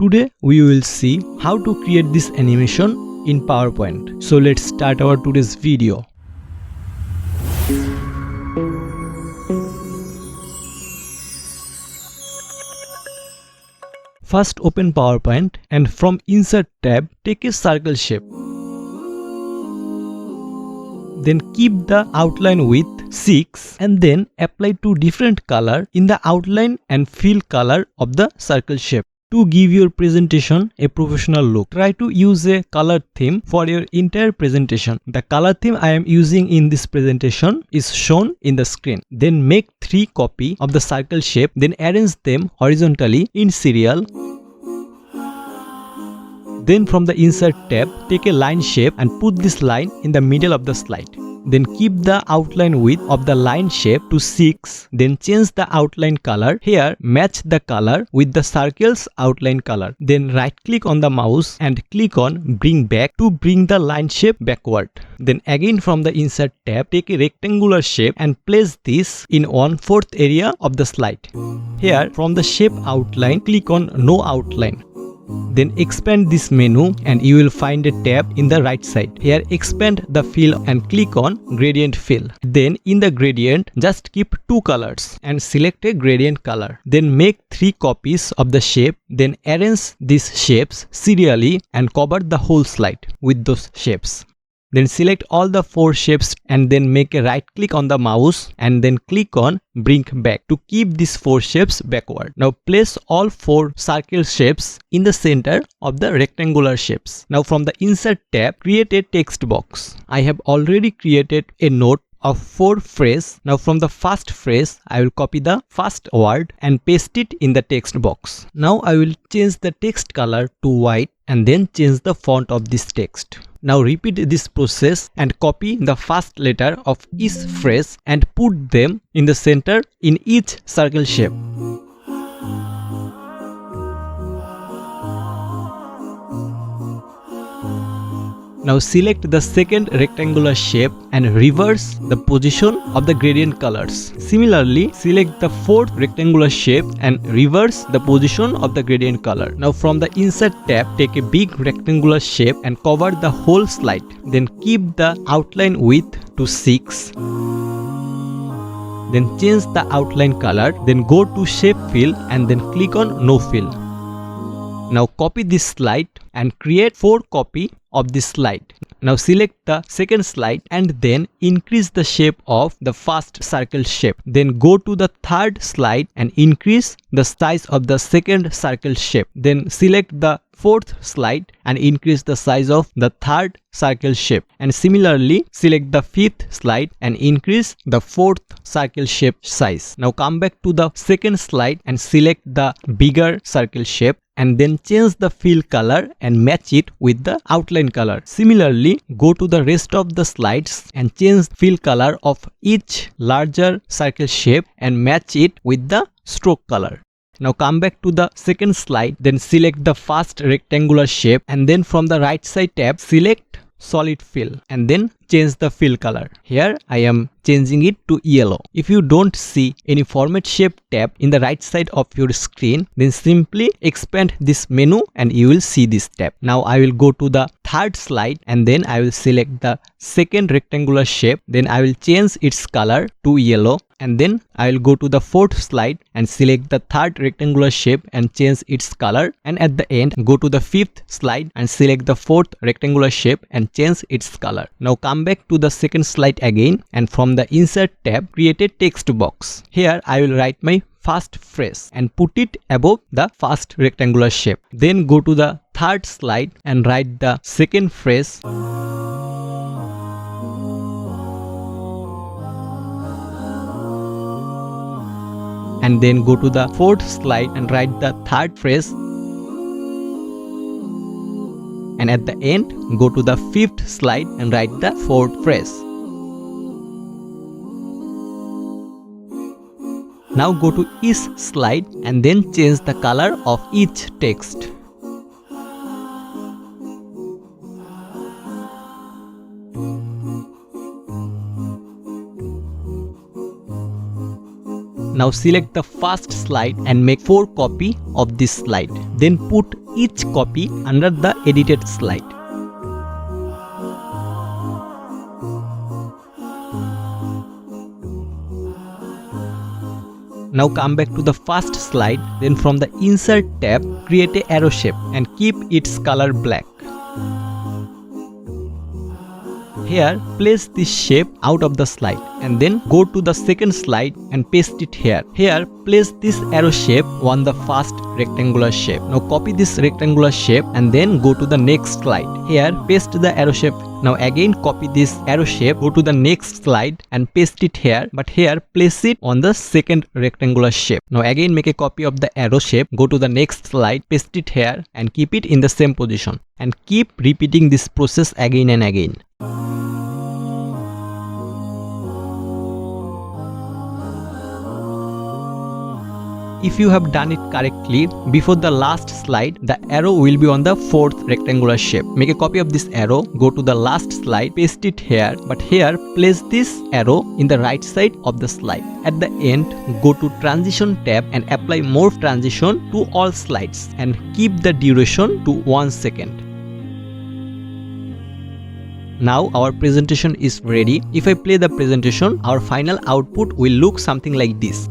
Today we will see how to create this animation in PowerPoint. So let's start our today's video. First open PowerPoint and from Insert tab take a circle shape. Then keep the outline width 6 and then apply two different color in the outline and fill color of the circle shape. To give your presentation a professional look, try to use a color theme for your entire presentation. The color theme I am using in this presentation is shown in the screen. Then make 3 copies of the circle shape, then arrange them horizontally in serial. Then from the Insert tab, take a line shape and put this line in the middle of the slide. Then keep the outline width of the line shape to 6. Then change the outline color. Here, match the color with the circle's outline color. Then right click on the mouse and click on Bring Back to bring the line shape backward. Then again from the Insert tab, take a rectangular shape and place this in 1/4 area of the slide. Here, from the shape outline, click on No Outline. Then expand this menu and you will find a tab in the right side. Here expand the fill and click on gradient fill. Then in the gradient just keep 2 colors and select a gradient color. Then make 3 copies of the shape. Then arrange these shapes serially and cover the whole slide with those shapes. Then select all the 4 shapes and then make a right click on the mouse and then click on Bring Back to keep these 4 shapes backward. Now place all 4 circle shapes in the center of the rectangular shapes. Now from the Insert tab, create a text box. I have already created a note of 4 phrases. Now from the first phrase, I will copy the first word and paste it in the text box. Now I will change the text color to white and then change the font of this text. Now repeat this process and copy the first letter of each phrase and put them in the center in each circle shape. Now select the second rectangular shape and reverse the position of the gradient colors. Similarly, select the fourth rectangular shape and reverse the position of the gradient color. Now from the Insert tab, take a big rectangular shape and cover the whole slide. Then keep the outline width to 6. Then change the outline color. Then go to Shape Fill and then click on No Fill. Now copy this slide and create 4 copies of this slide. Now select the second slide and then increase the shape of the first circle shape. Then go to the third slide and increase the size of the second circle shape. Then select the fourth slide and increase the size of the third circle shape. And similarly, select the fifth slide and increase the fourth circle shape size. Now come back to the second slide and select the bigger circle shape and then change the fill color and match it with the outline color. Similarly, go to the rest of the slides and change fill color of each larger circle shape and match it with the stroke color. Now come back to the second slide, then select the first rectangular shape and then from the right side tab, select solid fill and then change the fill color. Here I am changing it to yellow. If you don't see any format shape tab in the right side of your screen, then simply expand this menu and you will see this tab. Now I will go to the third slide and then I will select the second rectangular shape. Then I will change its color to yellow and then I will go to the fourth slide and select the third rectangular shape and change its color, and at the end go to the fifth slide and select the fourth rectangular shape and change its color. Now come back to the second slide again and from the Insert tab, create a text box. Here I will write my first phrase and put it above the first rectangular shape. Then go to the third slide and write the second phrase. And then go to the fourth slide and write the third phrase. And at the end, go to the fifth slide and write the fourth phrase. Now go to each slide and then change the color of each text. Now select the first slide and make 4 copies of this slide. Then put each copy under the edited slide. Now come back to the first slide, then from the insert tab, create a arrow shape and keep its color black. Here, place this shape out of the slide and then go to the second slide and paste it here. Here, place this arrow shape on the first rectangular shape. Now copy this rectangular shape and then go to the next slide. Here, paste the arrow shape. Now again copy this arrow shape, go to the next slide and paste it here, but here place it on the second rectangular shape. Now again make a copy of the arrow shape, go to the next slide, paste it here and keep it in the same position. And keep repeating this process again and again. If you have done it correctly, before the last slide, the arrow will be on the fourth rectangular shape. Make a copy of this arrow, go to the last slide, paste it here, but here place this arrow in the right side of the slide. At the end, go to transition tab and apply more transition to all slides and keep the duration to 1 second. Now our presentation is ready. If I play the presentation, our final output will look something like this.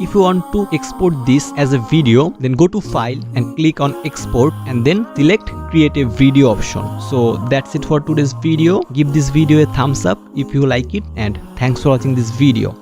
If you want to export this as a video, then go to File and click on Export and then select Create a Video option. So that's it for today's video. Give this video a thumbs up if you like it, and thanks for watching this video.